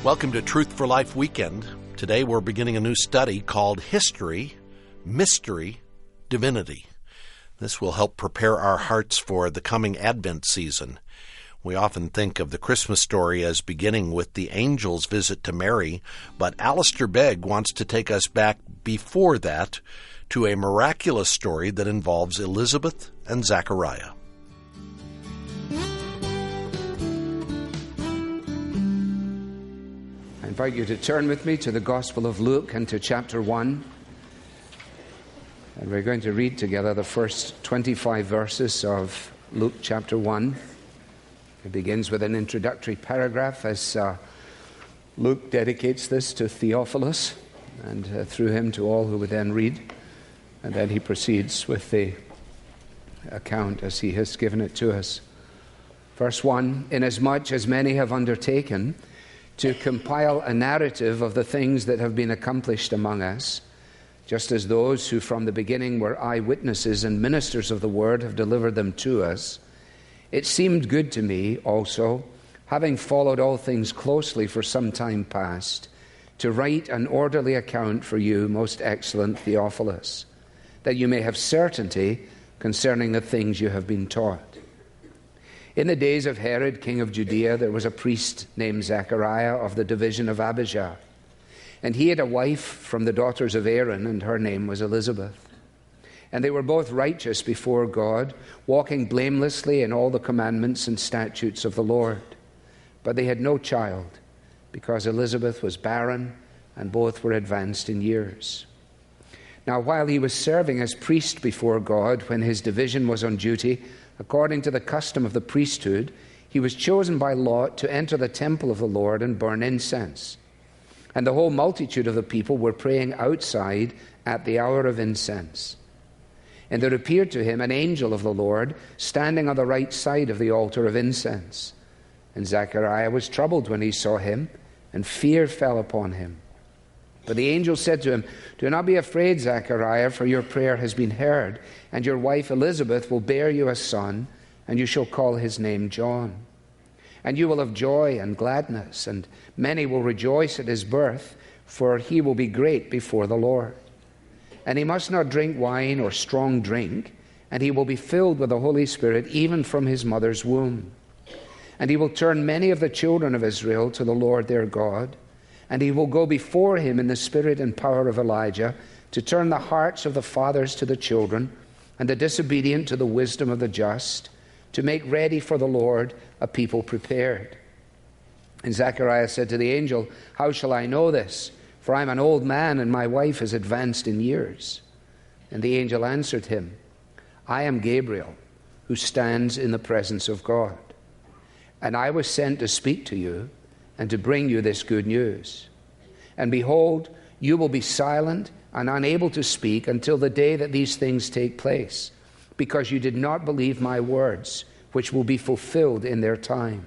Welcome to Truth for Life Weekend. Today we're beginning a new study called History, Mystery, Divinity. This will help prepare our hearts for the coming Advent season. We often think of the Christmas story as beginning with the angel's visit to Mary, but Alistair Begg wants to take us back before that to a miraculous story that involves Elizabeth and Zechariah. I invite you to turn with me to the Gospel of Luke and to chapter 1. And we're going to read together the first 25 verses of Luke chapter 1. It begins with an introductory paragraph as Luke dedicates this to Theophilus and through him to all who would then read. And then he proceeds with the account as he has given it to us. Verse 1, "Inasmuch as many have undertaken to compile a narrative of the things that have been accomplished among us, just as those who from the beginning were eyewitnesses and ministers of the word have delivered them to us, it seemed good to me also, having followed all things closely for some time past, to write an orderly account for you, most excellent Theophilus, that you may have certainty concerning the things you have been taught. In the days of Herod, king of Judea, there was a priest named Zechariah of the division of Abijah. And he had a wife from the daughters of Aaron, and her name was Elizabeth. And they were both righteous before God, walking blamelessly in all the commandments and statutes of the Lord. But they had no child, because Elizabeth was barren, and both were advanced in years. Now, while he was serving as priest before God, when his division was on duty, according to the custom of the priesthood, he was chosen by lot to enter the temple of the Lord and burn incense. And the whole multitude of the people were praying outside at the hour of incense. And there appeared to him an angel of the Lord, standing on the right side of the altar of incense. And Zechariah was troubled when he saw him, and fear fell upon him. But the angel said to him, "Do not be afraid, Zechariah, for your prayer has been heard, and your wife Elizabeth will bear you a son, and you shall call his name John. And you will have joy and gladness, and many will rejoice at his birth, for he will be great before the Lord. And he must not drink wine or strong drink, and he will be filled with the Holy Spirit even from his mother's womb. And he will turn many of the children of Israel to the Lord their God, and he will go before him in the spirit and power of Elijah, to turn the hearts of the fathers to the children, and the disobedient to the wisdom of the just, to make ready for the Lord a people prepared." And Zechariah said to the angel, "How shall I know this? For I am an old man, and my wife is advanced in years." And the angel answered him, "I am Gabriel, who stands in the presence of God. And I was sent to speak to you and to bring you this good news. And behold, you will be silent and unable to speak until the day that these things take place, because you did not believe my words, which will be fulfilled in their time."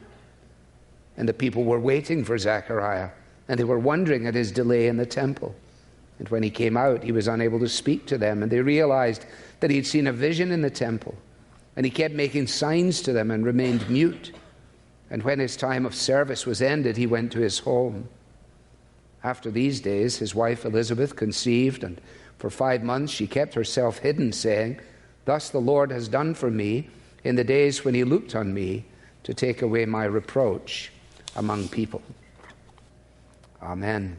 And the people were waiting for Zechariah, and they were wondering at his delay in the temple. And when he came out, he was unable to speak to them, and they realized that he had seen a vision in the temple. And he kept making signs to them and remained mute. And when his time of service was ended, he went to his home. After these days, his wife Elizabeth conceived, and for 5 months she kept herself hidden, saying, "Thus the Lord has done for me in the days when he looked on me to take away my reproach among people." Amen.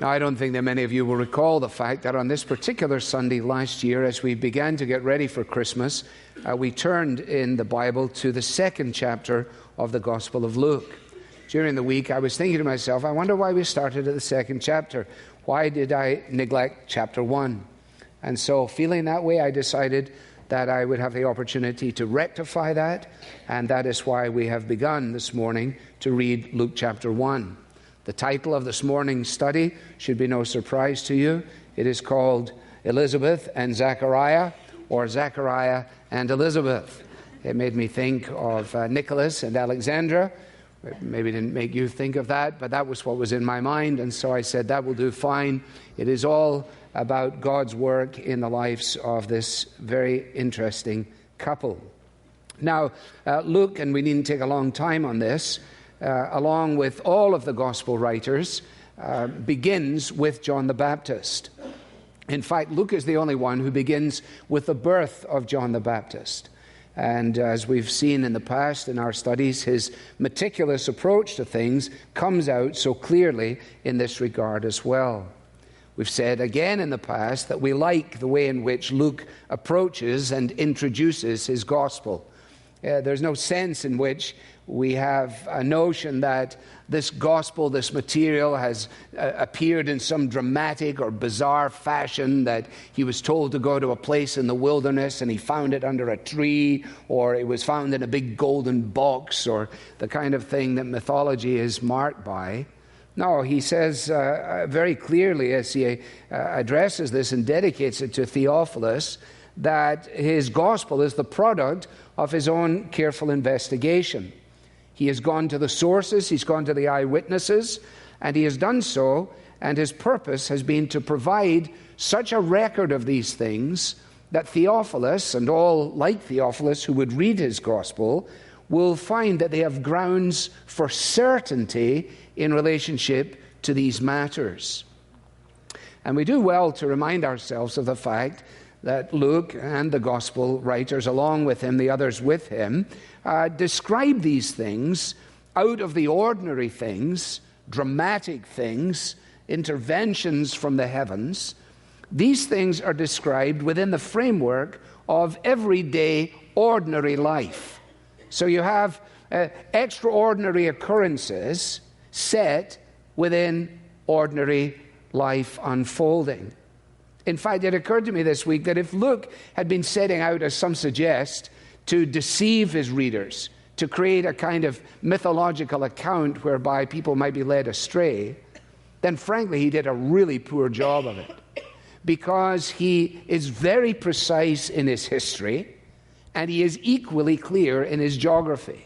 Now, I don't think that many of you will recall the fact that on this particular Sunday last year, as we began to get ready for Christmas, we turned in the Bible to the second chapter of the Gospel of Luke. During the week, I was thinking to myself, I wonder why we started at the second chapter. Why did I neglect chapter 1? And so, feeling that way, I decided that I would have the opportunity to rectify that, and that is why we have begun this morning to read Luke chapter 1. The title of this morning's study should be no surprise to you. It is called Elizabeth and Zechariah, or Zechariah and Elizabeth. It made me think of Nicholas and Alexandra. It maybe didn't make you think of that, but that was what was in my mind, and so I said that will do fine. It is all about God's work in the lives of this very interesting couple. Now, Luke, and we needn't take a long time on this, along with all of the gospel writers, begins with John the Baptist. In fact, Luke is the only one who begins with the birth of John the Baptist. And as we've seen in the past in our studies, his meticulous approach to things comes out so clearly in this regard as well. We've said again in the past that we like the way in which Luke approaches and introduces his gospel. There's no sense in which we have a notion that this gospel, this material, has appeared in some dramatic or bizarre fashion, that he was told to go to a place in the wilderness and he found it under a tree, or it was found in a big golden box, or the kind of thing that mythology is marked by. No, he says very clearly as he addresses this and dedicates it to Theophilus that his gospel is the product of his own careful investigation. He has gone to the sources, he's gone to the eyewitnesses, and he has done so, and his purpose has been to provide such a record of these things that Theophilus, and all like Theophilus who would read his gospel, will find that they have grounds for certainty in relationship to these matters. And we do well to remind ourselves of the fact that Luke and the gospel writers, along with him, the others with him, describe these things out of the ordinary things, dramatic things, interventions from the heavens. These things are described within the framework of everyday, ordinary life. So you have extraordinary occurrences set within ordinary life unfolding. In fact, it occurred to me this week that if Luke had been setting out, as some suggest, to deceive his readers, to create a kind of mythological account whereby people might be led astray, then frankly he did a really poor job of it. Because he is very precise in his history, and he is equally clear in his geography.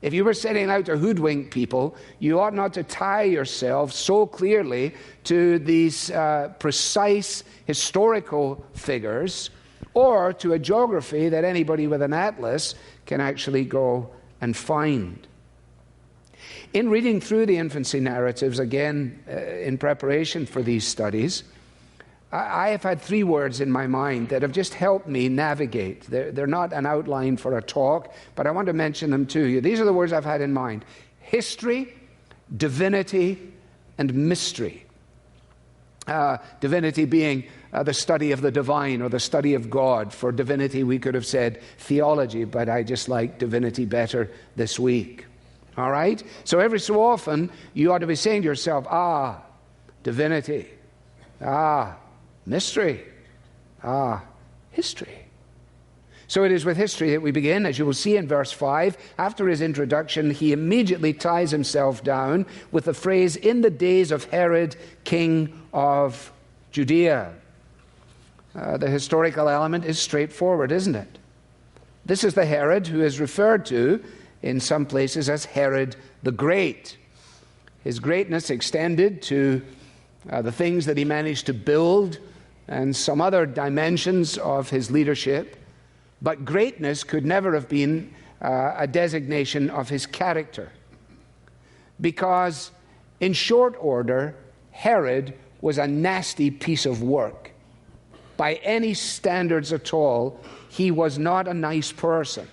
If you were setting out to hoodwink people, you ought not to tie yourself so clearly to these precise historical figures, or to a geography that anybody with an atlas can actually go and find. In reading through the infancy narratives, again, in preparation for these studies, I have had three words in my mind that have just helped me navigate. They're not an outline for a talk, but I want to mention them to you. These are the words I've had in mind: history, divinity, and mystery. Divinity being the study of the divine or the study of God. For divinity we could have said theology, but I just like divinity better this week. All right? So every so often you ought to be saying to yourself, divinity. Mystery. History. So it is with history that we begin. As you will see in verse 5, after his introduction, he immediately ties himself down with the phrase, "in the days of Herod, king of Judea." The historical element is straightforward, isn't it? This is the Herod who is referred to in some places as Herod the Great. His greatness extended to the things that he managed to build and some other dimensions of his leadership. But greatness could never have been a designation of his character. Because in short order, Herod was a nasty piece of work. By any standards at all, he was not a nice person.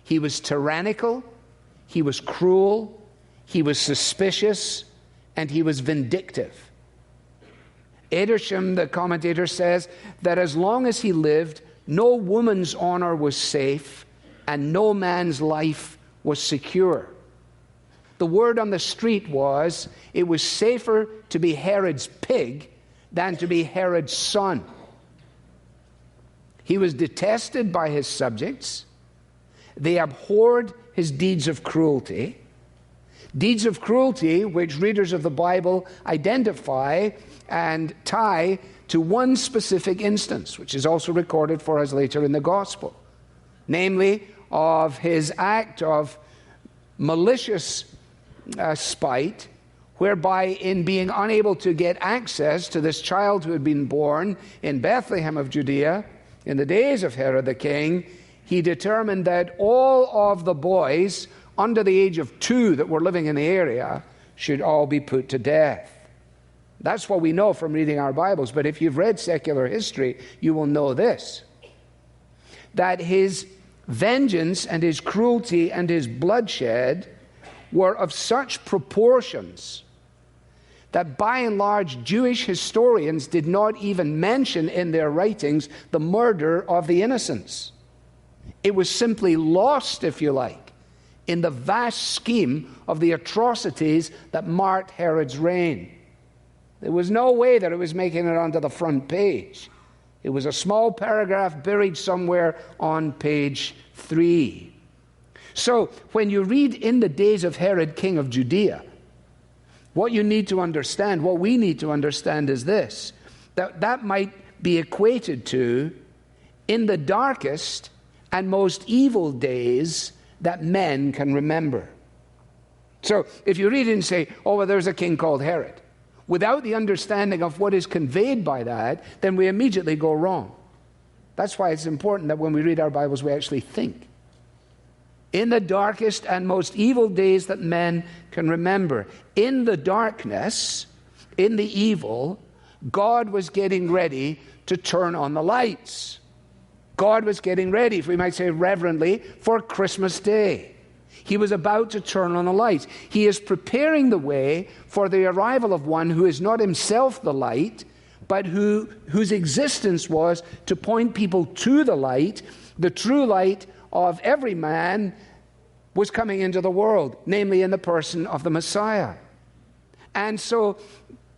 He was tyrannical, he was cruel, he was suspicious, and he was vindictive. Edersheim, the commentator, says that as long as he lived, no woman's honor was safe and no man's life was secure. The word on the street was, it was safer to be Herod's pig than to be Herod's son. He was detested by his subjects. They abhorred his deeds of cruelty. Deeds of cruelty which readers of the Bible identify and tie to one specific instance, which is also recorded for us later in the Gospel, namely of his act of malicious spite, whereby in being unable to get access to this child who had been born in Bethlehem of Judea in the days of Herod the king, he determined that all of the boys under the age of 2 that were living in the area should all be put to death. That's what we know from reading our Bibles. But if you've read secular history, you will know this, that his vengeance and his cruelty and his bloodshed were of such proportions that by and large Jewish historians did not even mention in their writings the murder of the innocents. It was simply lost, if you like, in the vast scheme of the atrocities that marked Herod's reign. There was no way that it was making it onto the front page. It was a small paragraph buried somewhere on page 3. So when you read in the days of Herod, king of Judea, what you need to understand, what we need to understand is this, that might be equated to in the darkest and most evil days that men can remember. So if you read it and say, oh, well, there's a king called Herod, without the understanding of what is conveyed by that, then we immediately go wrong. That's why it's important that when we read our Bibles, we actually think. In the darkest and most evil days that men can remember, in the darkness, in the evil, God was getting ready to turn on the lights. God was getting ready, if we might say reverently, for Christmas Day. He was about to turn on the lights. He is preparing the way for the arrival of one who is not himself the light, but whose existence was to point people to the light, the true light of every man was coming into the world, namely in the person of the Messiah. And so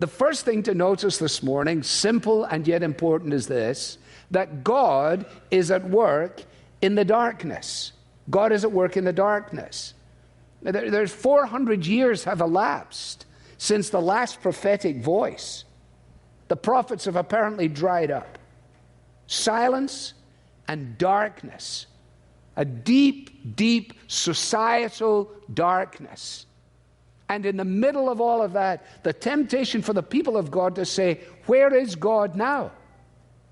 the first thing to notice this morning, simple and yet important, is this, that God is at work in the darkness. God is at work in the darkness. There's 400 years have elapsed since the last prophetic voice. The prophets have apparently dried up. Silence and darkness. A deep, deep societal darkness. And in the middle of all of that, the temptation for the people of God to say, where is God now?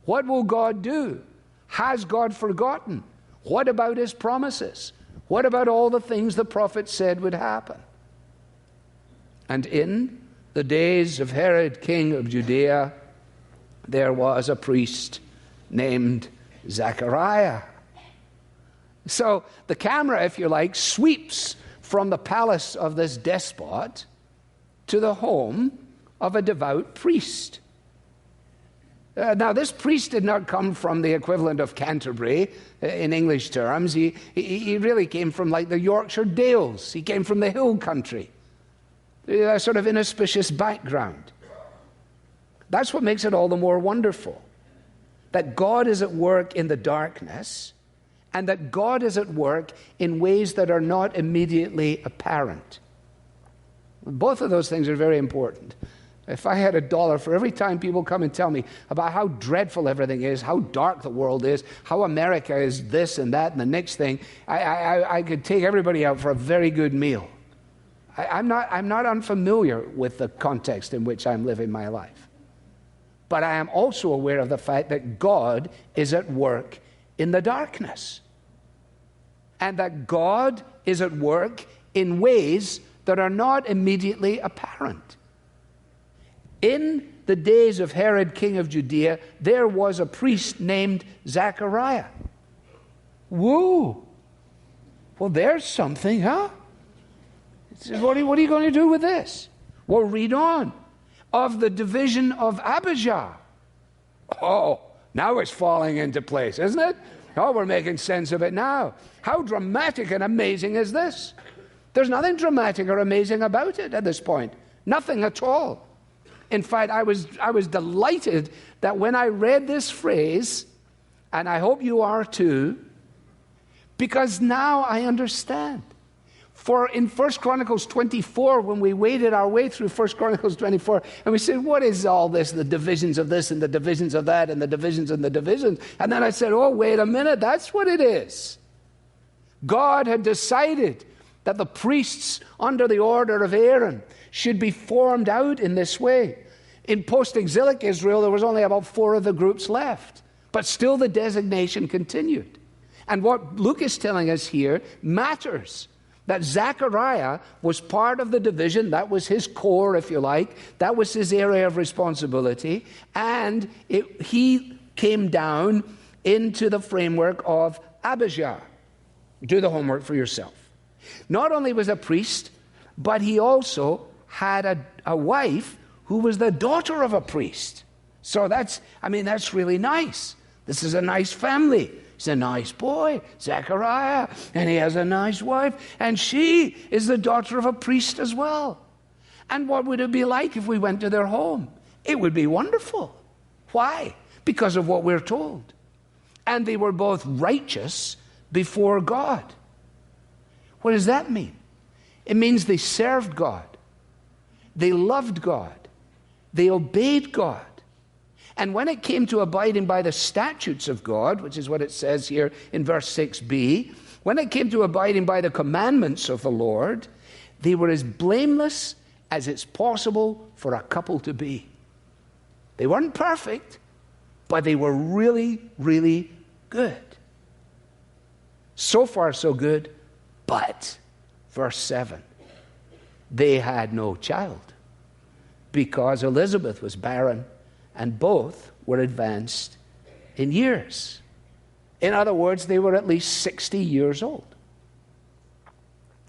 What will God do? Has God forgotten? What about his promises? What about all the things the prophet said would happen? And in the days of Herod, king of Judea, there was a priest named Zechariah. So the camera, if you like, sweeps from the palace of this despot to the home of a devout priest. Now, this priest did not come from the equivalent of Canterbury in English terms. He really came from like the Yorkshire Dales. He came from the hill country, a sort of inauspicious background. That's what makes it all the more wonderful, that God is at work in the darkness, and that God is at work in ways that are not immediately apparent. Both of those things are very important. If I had $1 for every time people come and tell me about how dreadful everything is, how dark the world is, how America is this and that and the next thing, I could take everybody out for a very good meal. I'm not unfamiliar with the context in which I'm living my life. But I am also aware of the fact that God is at work in the darkness. And that God is at work in ways that are not immediately apparent. In the days of Herod, king of Judea, there was a priest named Zechariah. Whoa! Well, there's something, huh? What are you going to do with this? Well, read on. Of the division of Abijah. Oh, now it's falling into place, isn't it? Oh, we're making sense of it now. How dramatic and amazing is this? There's nothing dramatic or amazing about it at this point. Nothing at all. In fact, I was delighted that when I read this phrase, and I hope you are too, because now I understand. For in 1 Chronicles 24, when we waded our way through 1 Chronicles 24, and we said, what is all this, the divisions of this and the divisions of that and the divisions and the divisions? And then I said, oh, wait a minute, that's what it is. God had decided that the priests under the order of Aaron should be formed out in this way. In post-exilic Israel, there was only about 4 of the groups left, but still the designation continued. And what Luke is telling us here matters, That Zechariah was part of the division. That was his core, if you like. That was his area of responsibility. And he came down into the framework of Abijah. Do the homework for yourself. Not only was a priest, but he also had a wife who was the daughter of a priest. So that's really nice. This is a nice family. He's a nice boy, Zechariah, and he has a nice wife, and she is the daughter of a priest as well. And what would it be like if we went to their home? It would be wonderful. Why? Because of what we're told. And they were both righteous before God. What does that mean? It means they served God. They loved God. They obeyed God. And when it came to abiding by the statutes of God, which is what it says here in verse 6b, when it came to abiding by the commandments of the Lord, they were as blameless as it's possible for a couple to be. They weren't perfect, but they were really, really good. So far, so good, but, verse 7, they had no child because Elizabeth was barren, and both were advanced in years. In other words, they were at least 60 years old.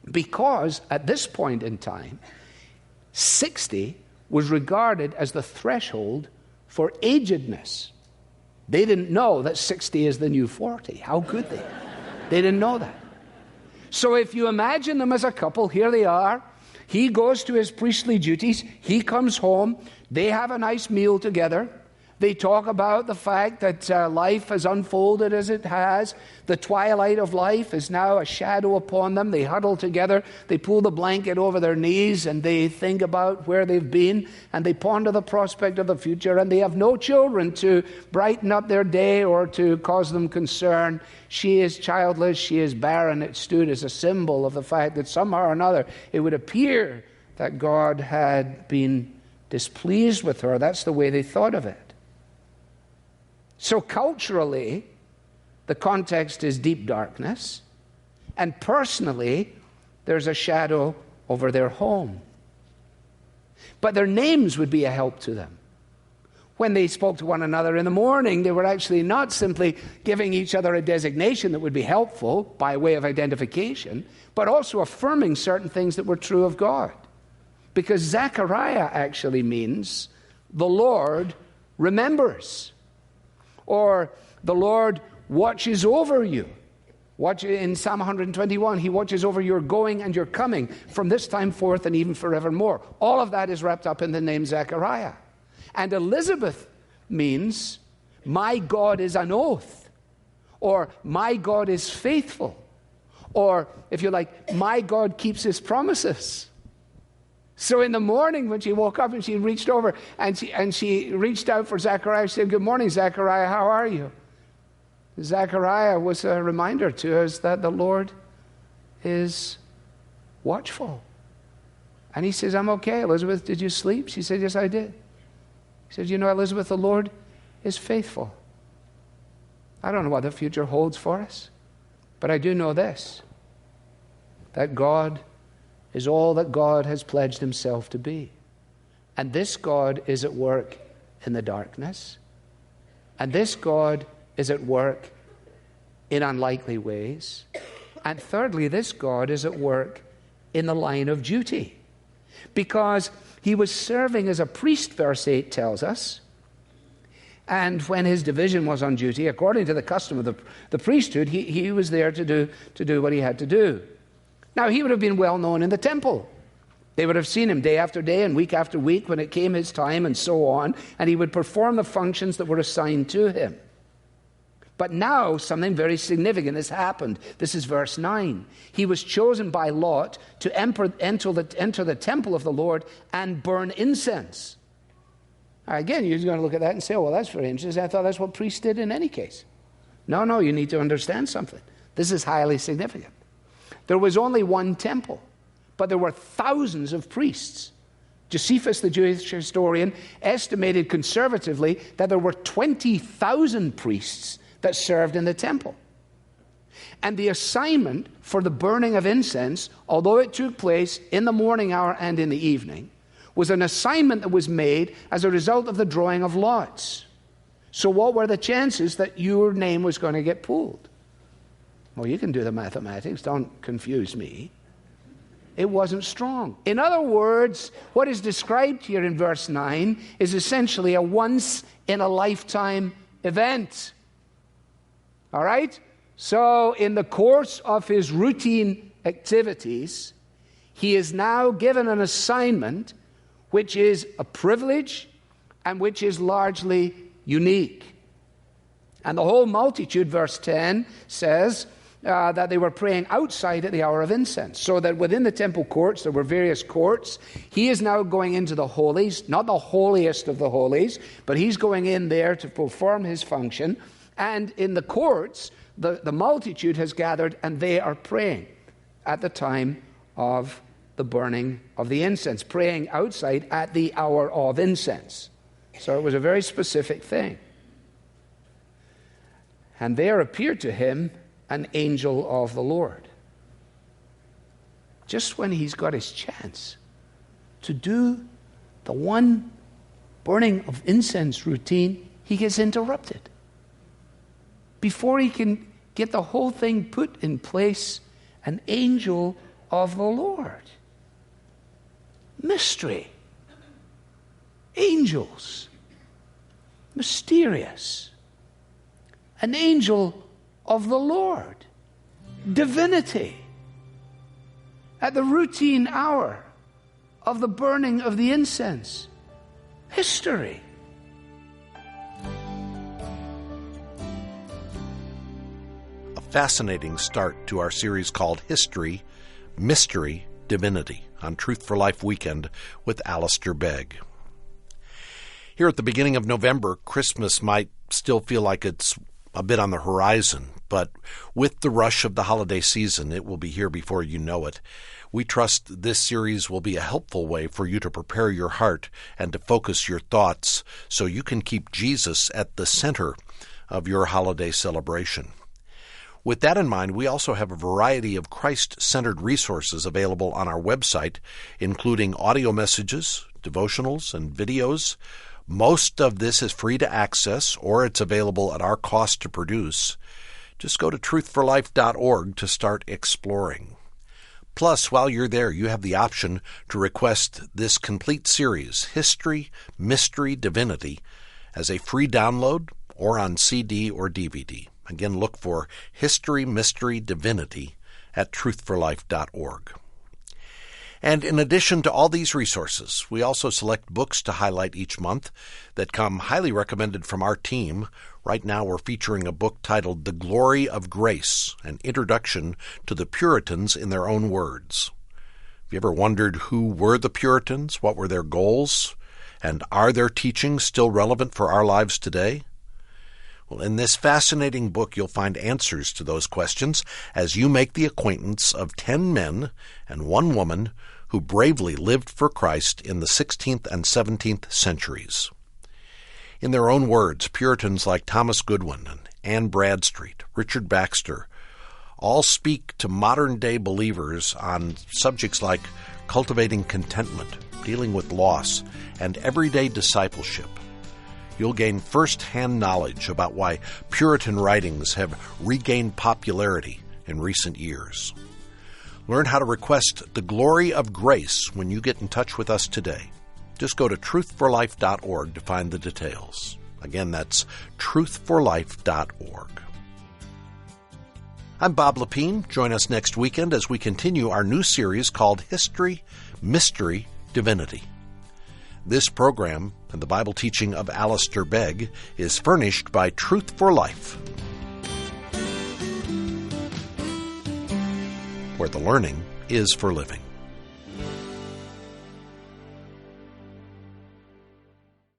Because at this point in time, 60 was regarded as the threshold for agedness. They didn't know that 60 is the new 40. How could they? They didn't know that. So if you imagine them as a couple, here they are. He goes to his priestly duties. He comes home. They have a nice meal together. They talk about the fact that life has unfolded as it has. The twilight of life is now a shadow upon them. They huddle together. They pull the blanket over their knees and they think about where they've been and they ponder the prospect of the future, and they have no children to brighten up their day or to cause them concern. She is childless. She is barren. It stood as a symbol of the fact that somehow or another it would appear that God had been displeased with her. That's the way they thought of it. So culturally, the context is deep darkness, and personally, there's a shadow over their home. But their names would be a help to them. When they spoke to one another in the morning, they were actually not simply giving each other a designation that would be helpful by way of identification, but also affirming certain things that were true of God. Because Zechariah actually means the Lord remembers. Or the Lord watches over you. In Psalm 121, he watches over your going and your coming from this time forth and even forevermore. All of that is wrapped up in the name Zechariah. And Elizabeth means, my God is an oath. Or my God is faithful. Or, if you like, my God keeps his promises. So in the morning when she woke up and she reached over and she reached out for Zechariah, she said, "Good morning, Zechariah, how are you?" Zechariah was a reminder to us that the Lord is watchful. And he says, "I'm okay. Elizabeth, did you sleep?" She said, "Yes, I did." He said, "You know, Elizabeth, the Lord is faithful. I don't know what the future holds for us, but I do know this, that God is all that God has pledged himself to be. And this God is at work in the darkness. And this God is at work in unlikely ways. And thirdly, this God is at work in the line of duty. Because he was serving as a priest, verse 8 tells us. And when his division was on duty, according to the custom of the priesthood, he was there to do what he had to do. Now, he would have been well known in the temple. They would have seen him day after day and week after week when it came his time and so on, and he would perform the functions that were assigned to him. But now something very significant has happened. This is verse 9. He was chosen by Lot to enter the temple of the Lord and burn incense. Now, again, you're going to look at that and say, "Oh, well, that's very interesting. I thought that's what priests did in any case." No, you need to understand something. This is highly significant. There was only one temple, but there were thousands of priests. Josephus, the Jewish historian, estimated conservatively that there were 20,000 priests that served in the temple. And the assignment for the burning of incense, although it took place in the morning hour and in the evening, was an assignment that was made as a result of the drawing of lots. So what were the chances that your name was going to get pulled? Well, you can do the mathematics. Don't confuse me. It wasn't strong. In other words, what is described here in verse 9 is essentially a once-in-a-lifetime event. All right? So in the course of his routine activities, he is now given an assignment which is a privilege and which is largely unique. And the whole multitude, verse 10, says that they were praying outside at the hour of incense. So that within the temple courts, there were various courts. He is now going into the holies, not the holiest of the holies, but he's going in there to perform his function. And in the courts, the multitude has gathered and they are praying at the time of the burning of the incense, praying outside at the hour of incense. So it was a very specific thing. And there appeared to him an angel of the Lord. Just when he's got his chance to do the one burning of incense routine, he gets interrupted. Before he can get the whole thing put in place, an angel of the Lord. Mystery. Angels. Mysterious. An angel of the Lord. Divinity. At the routine hour of the burning of the incense. History. A fascinating start to our series called History, Mystery, Divinity on Truth for Life Weekend with Alistair Begg. Here at the beginning of November, Christmas might still feel like it's a bit on the horizon, but with the rush of the holiday season, it will be here before you know it. We trust this series will be a helpful way for you to prepare your heart and to focus your thoughts so you can keep Jesus at the center of your holiday celebration. With that in mind, we also have a variety of Christ-centered resources available on our website, including audio messages, devotionals, and videos. Most of this is free to access, or it's available at our cost to produce. Just go to truthforlife.org to start exploring. Plus, while you're there, you have the option to request this complete series, History, Mystery, Divinity, as a free download or on CD or DVD. Again, look for History, Mystery, Divinity at truthforlife.org. And in addition to all these resources, we also select books to highlight each month that come highly recommended from our team. Right now we're featuring a book titled The Glory of Grace, an introduction to the Puritans in their own words. Have you ever wondered who were the Puritans? What were their goals? And are their teachings still relevant for our lives today? Well, in this fascinating book, you'll find answers to those questions as you make the acquaintance of 10 men and 1 woman who bravely lived for Christ in the 16th and 17th centuries. In their own words, Puritans like Thomas Goodwin and Anne Bradstreet, Richard Baxter, all speak to modern-day believers on subjects like cultivating contentment, dealing with loss, and everyday discipleship. You'll gain first-hand knowledge about why Puritan writings have regained popularity in recent years. Learn how to request the glory of grace when you get in touch with us today. Just go to truthforlife.org to find the details. Again, that's truthforlife.org. I'm Bob Lepine. Join us next weekend as we continue our new series called History, Mystery, Divinity. This program and the Bible teaching of Alistair Begg is furnished by Truth for Life, where the learning is for living.